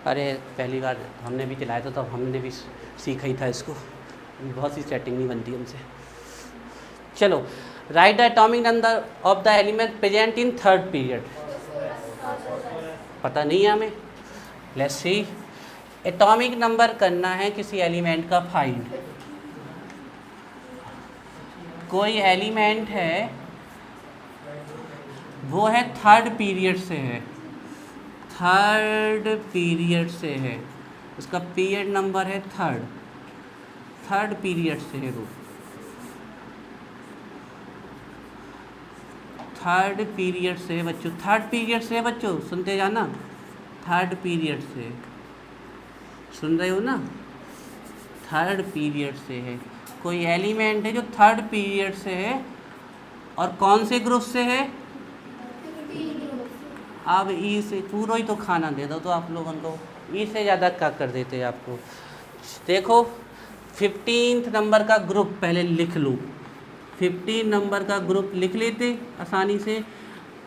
अरे पहली बार हमने भी चलाया था, तो हमने भी सीखा ही था इसको, बहुत सी सेटिंग नहीं बनती हमसे। चलो, right the atomic number of the element present in third period. पता नहीं है हमें, लेट्स सी। एटॉमिक नंबर करना है किसी एलिमेंट का फाइंड। कोई एलिमेंट है, वो है थर्ड पीरियड से है, थर्ड पीरियड से है, उसका पीरियड नंबर है थर्ड, थर्ड पीरियड से है वो, थर्ड पीरियड से है बच्चों, थर्ड पीरियड से है बच्चों, सुनते जाना, थर्ड पीरियड से, सुन रहे हो ना, थर्ड पीरियड से है। कोई एलिमेंट है जो थर्ड पीरियड से है, और कौन से ग्रुप से है? अब ई से पूरा ही तो खाना दे दो तो आप लोगों को, ई से ज़्यादा क्या कर देते हैं आपको। देखो 15 नंबर का ग्रुप पहले लिख लूँ, 15 नंबर का ग्रुप लिख लेते आसानी से।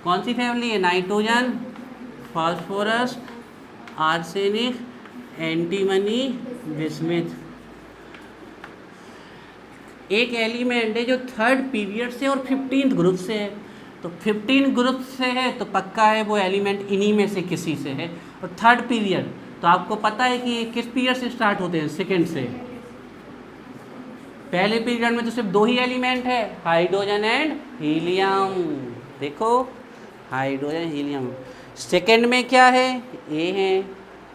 कौन सी फैमिली है? Nitrogen, phosphorus, arsenic, antimony, bismuth. एक एलिमेंट है जो थर्ड पीरियड से और 15 ग्रुप से है, तो 15 ग्रुप से है तो पक्का है वो एलिमेंट इन्हीं में से किसी से है। और थर्ड पीरियड तो आपको पता है कि ये किस पीरियड से स्टार्ट होते हैं? सेकेंड से। पहले पीरियड में तो सिर्फ दो ही एलिमेंट है, हाइड्रोजन एंड हीलियम। देखो, हाइड्रोजन हीलियम। सेकेंड में क्या है? ए है,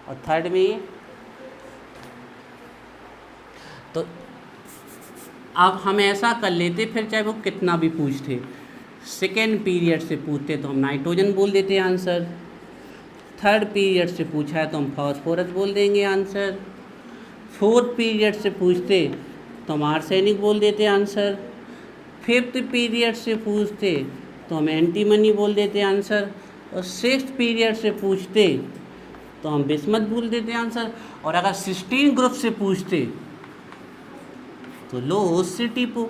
और थर्ड में ये। तो अब हम ऐसा कर लेते, फिर चाहे वो कितना भी पूछते, सेकेंड पीरियड से पूछते तो हम नाइट्रोजन बोल देते आंसर, थर्ड पीरियड से पूछा है तो हम फास्फोरस बोल देंगे आंसर, फोर्थ पीरियड से पूछते तो हम आर्सेनिक बोल देते आंसर, फिफ्थ पीरियड से पूछते तो हम एंटीमनी बोल देते आंसर, और सिक्स्थ पीरियड से पूछते तो हम बिस्मथ बोल देते आंसर। और अगर 16 ग्रुप से पूछते तो लो उससे टिपो।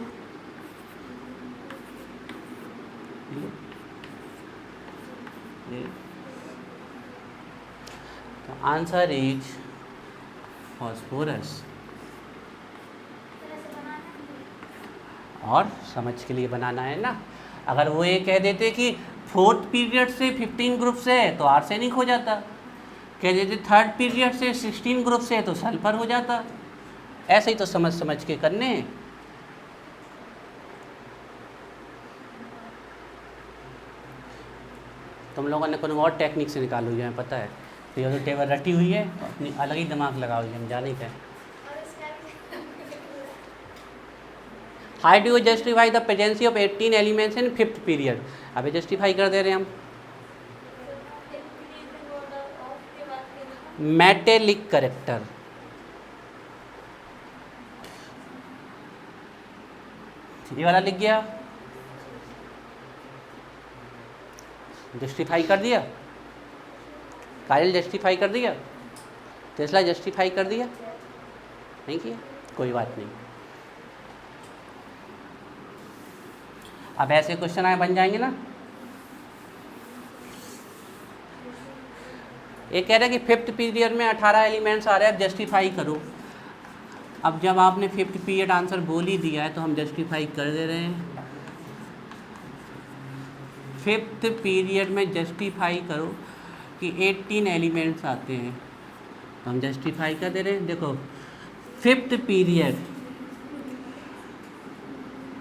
तो आंसर इज फास्फोरस। और समझ के लिए बनाना है ना। अगर वो ये कह देते कि फोर्थ पीरियड से 15 ग्रुप से है तो आर्सेनिक हो जाता, कह देते थर्ड पीरियड से 16 ग्रुप से है तो सल्फर हो जाता। ऐसे ही तो समझ समझ के करने हैं। तुम लोगों ने कोई और टेक्निक से निकालो, हमें पता है, तो ये तो टेबल रटी हुई है, तो अपनी अलग ही दिमाग लगाओ, हम जाने का। How do you justify the presence of 18 elements in fifth period? अभी जस्टिफाई कर दे रहे हैं हम। मेटेलिक करेक्टर, ये वाला लिख गया, जस्टिफाई कर दिया, कायल जस्टिफाई कर दिया, टेस्ला जस्टिफाई कर दिया, नहीं किया, कोई बात नहीं। अब ऐसे क्वेश्चन आए बन जाएंगे ना। ये कह रहे हैं कि फिफ्थ पीरियड में 18 एलिमेंट्स आ रहे हैं, अब जस्टिफाई करो। अब जब आपने फिफ्थ पीरियड आंसर बोल ही दिया है तो हम जस्टिफाई कर दे रहे हैं। फिफ्थ पीरियड में जस्टिफाई करो कि 18 एलिमेंट्स आते हैं, तो हम जस्टिफाई कर दे रहे हैं। देखो, फिफ्थ पीरियड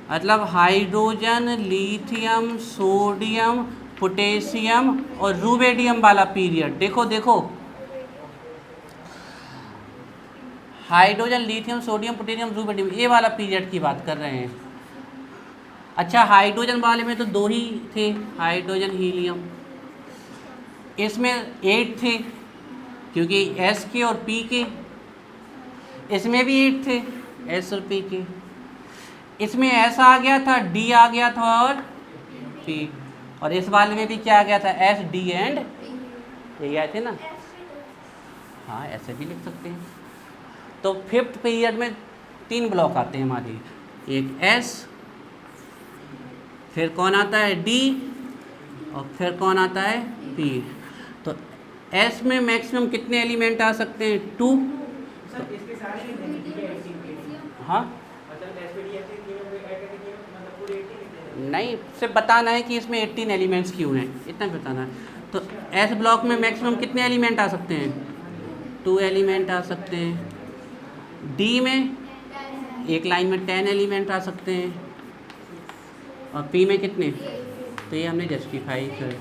मतलब हाइड्रोजन, लिथियम, सोडियम, पोटेशियम और रूबेडियम वाला पीरियड। देखो देखो, हाइड्रोजन, लिथियम, सोडियम, पोटेशियम, रूबेडियम, ये वाला पीरियड की बात कर रहे हैं। अच्छा, हाइड्रोजन वाले में तो दो ही थे, हाइड्रोजन हीलियम, इसमें 8 थे क्योंकि एस के और पी के, इसमें भी 8 थे, एस और पी के। इसमें एस आ गया था, डी आ गया था और पी, और इस वाले में भी क्या आ गया था? एस, डी एंड ये आए थे ना। हाँ, ऐसे भी लिख सकते हैं। तो फिफ्थ पीरियड में 3 ब्लॉक आते हैं हमारे, एक एस, फिर कौन आता है? डी, और फिर कौन आता है? पी। तो एस में मैक्सिमम कितने एलिमेंट आ सकते हैं? 2। सर इसके सारे नहीं देंगे, ठीक है 18 हाँ मतलब एसपीडीएफ के तीनों को ऐड करके तीनों मतलब पूरे 18 लिखते हैं। नहीं, सिर्फ बताना है कि इसमें 18 एलिमेंट्स क्यों हैं, इतना बताना है। तो एस ब्लॉक में मैक्सिमम कितने एलिमेंट आ सकते हैं? 2 एलिमेंट आ सकते हैं। डी में एक लाइन में 10 एलिमेंट आ सकते हैं। और पी में कितने? तो ये हमने जस्टिफाई कर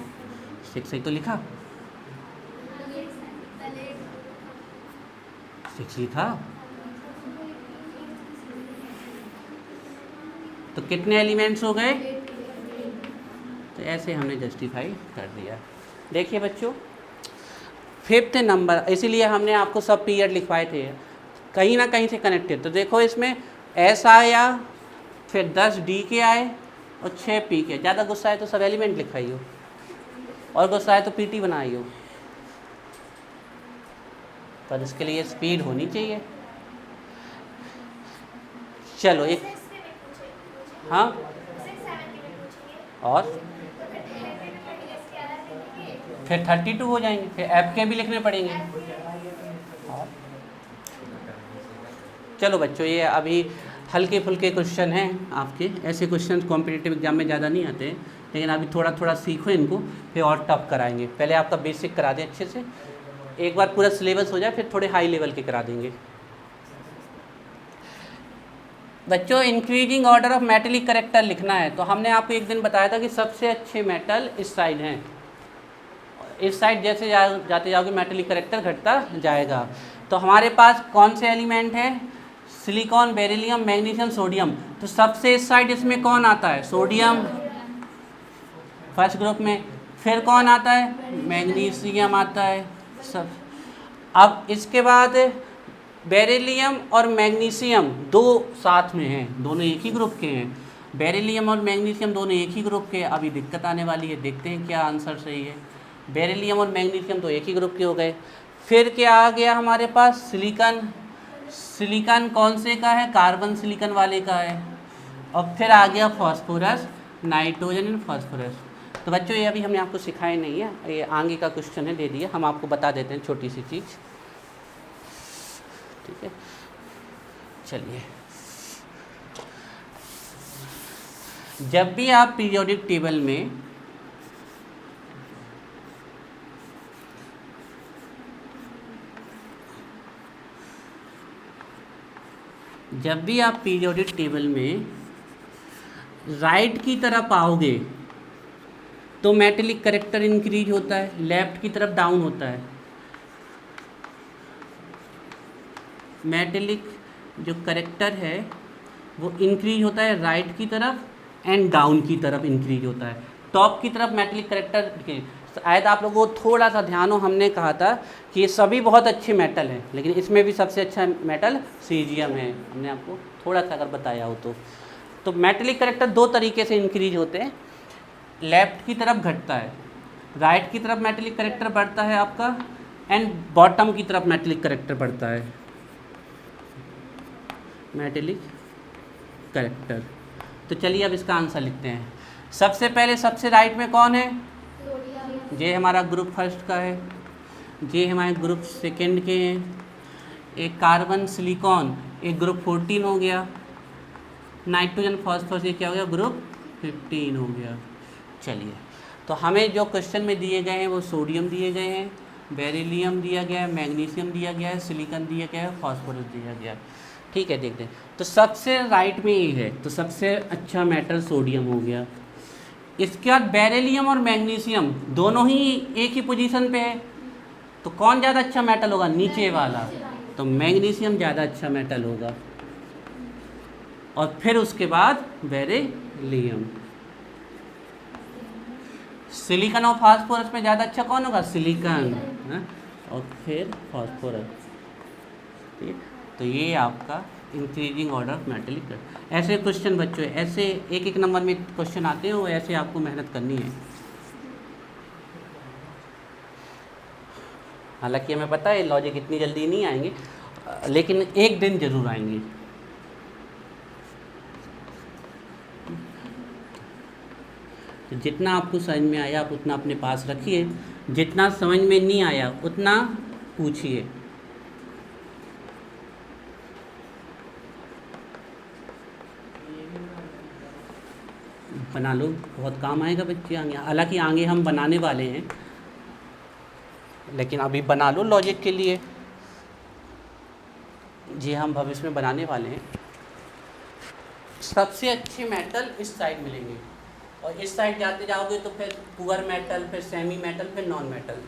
6 ही तो लिखा, 6 लिखा। तो कितने एलिमेंट्स हो गए? तो ऐसे हमने जस्टिफाई कर दिया। देखिए बच्चों, 5th नंबर, इसीलिए हमने आपको सब पीरियड लिखवाए थे, कहीं ना कहीं से कनेक्टेड। तो देखो इसमें एस आया, फिर 10 डी के आए और 6 पी के। ज़्यादा गुस्सा है तो सब एलिमेंट लिखाई हो, और गुस्सा है तो पीटी बनाई हो, पर इसके लिए स्पीड होनी चाहिए। चलो एक, हाँ और फिर 32 हो जाएंगे, फिर एफ के भी लिखने पड़ेंगे। और चलो बच्चों, ये अभी हल्के फुल्के क्वेश्चन हैं आपके, ऐसे क्वेश्चन कॉम्पिटिटिव एग्जाम में ज़्यादा नहीं आते हैं, लेकिन अभी थोड़ा थोड़ा सीखो इनको, फिर और टफ कराएंगे। पहले आपका बेसिक करा दें अच्छे से, एक बार पूरा सिलेबस हो जाए फिर थोड़े हाई लेवल के करा देंगे। बच्चों, increasing order of metallic character लिखना है। तो हमने आपको एक दिन बताया था कि सबसे अच्छे मेटल इस साइड हैं, इस साइड जैसे जाते जाओगे मेटेलिक करेक्टर घटता जाएगा। तो हमारे पास कौन से एलिमेंट है? Silicon, beryllium, magnesium, sodium. तो सबसे इस साइड इसमें कौन आता है? सोडियम फर्स्ट ग्रुप में। फिर कौन आता है? मैग्नीशियम आता है सब। अब इसके बाद बेरिलियम और मैग्नीशियम दो साथ में हैं, दोनों एक ही ग्रुप के हैं। बेरिलियम और मैग्नीशियम दोनों एक ही ग्रुप के। अभी दिक्कत आने वाली है, देखते हैं क्या आंसर सही है। बेरिलियम और मैग्नीशियम तो एक ही ग्रुप के हो गए। फिर क्या आ गया हमारे पास? सिलिकॉन। सिलिकॉन कौन से का है? कार्बन सिलिकॉन वाले का है। और फिर आ गया फॉस्फोरस, नाइट्रोजन एंड फॉस्फोरस। तो बच्चों, ये अभी हमने आपको सिखाया नहीं है, ये आगे का क्वेश्चन है, दे दिया। हम आपको बता देते हैं छोटी सी चीज़, ठीक है। चलिए, जब भी आप पीरियोडिक टेबल में पीरियोडिक टेबल में राइट की तरफ आओगे तो मेटेलिक करेक्टर इंक्रीज होता है, लेफ्ट की तरफ डाउन होता है। मेटेलिक जो करेक्टर है वो इंक्रीज होता है राइट की तरफ एंड डाउन की तरफ इंक्रीज होता है। टॉप की तरफ मेटेलिक करेक्टर, शायद आप लोगों को थोड़ा सा ध्यान हो, हमने कहा था कि ये सभी बहुत अच्छे मेटल हैं, लेकिन इसमें भी सबसे अच्छा मेटल सीजियम है, हमने आपको थोड़ा सा अगर बताया हो तो मेटेलिक करेक्टर दो तरीके से इंक्रीज होते हैं। लेफ्ट की तरफ घटता है, राइट की तरफ मेटेलिक करेक्टर बढ़ता है आपका, एंड बॉटम की तरफ मेटेलिक करेक्टर बढ़ता है, मेटेलिक करेक्टर। तो चलिए अब इसका आंसर लिखते हैं। सबसे पहले सबसे राइट में कौन है? ये हमारा ग्रुप फर्स्ट का है, ये हमारे ग्रुप सेकंड के हैं। एक कार्बन सिलिकॉन, एक ग्रुप 14 हो गया। नाइट्रोजन फॉस्फोरस, ये क्या हो गया? ग्रुप 15 हो गया। चलिए, तो हमें जो क्वेश्चन में दिए गए हैं वो सोडियम दिए गए हैं, बेरिलियम दिया गया है, मैग्नीशियम दिया गया है, सिलिकॉन दिया गया है, फॉस्फोरस दिया गया है, ठीक है। देखते हैं, तो सबसे राइट में ये है, तो सबसे अच्छा मेटल सोडियम हो गया। इसके बाद बेरिलियम और मैग्नीशियम दोनों ही एक ही पोजीशन पे है, तो कौन ज़्यादा अच्छा मेटल होगा? नीचे वाला, तो मैग्नीशियम ज़्यादा अच्छा मेटल होगा। और फिर उसके बाद बेरिलियम। सिलिकॉन और फास्फोरस में ज़्यादा अच्छा कौन होगा? सिलिकॉन, और फिर फॉस्फोरस, ठीक है। तो ये आपका इंक्रीजिंग ऑर्डर ऑफ मेटेलिक। ऐसे क्वेश्चन बच्चों, ऐसे एक एक नंबर में क्वेश्चन आते हैं, वो ऐसे आपको मेहनत करनी है। हालांकि हमें पता है लॉजिक इतनी जल्दी नहीं आएंगे, लेकिन एक दिन जरूर आएंगे। तो जितना आपको समझ में आया आप उतना अपने पास रखिए, जितना समझ में नहीं आया उतना पूछिए। बना लो, बहुत काम आएगा बच्चे आगे, हालांकि आगे हम बनाने वाले हैं, लेकिन अभी बना लो लॉजिक के लिए, जी हम भविष्य में बनाने वाले हैं। सबसे अच्छे मेटल इस साइड मिलेंगे और इस साइड जाते जाओगे तो फिर पुअर मेटल, फिर सेमी मेटल, फिर नॉन मेटल।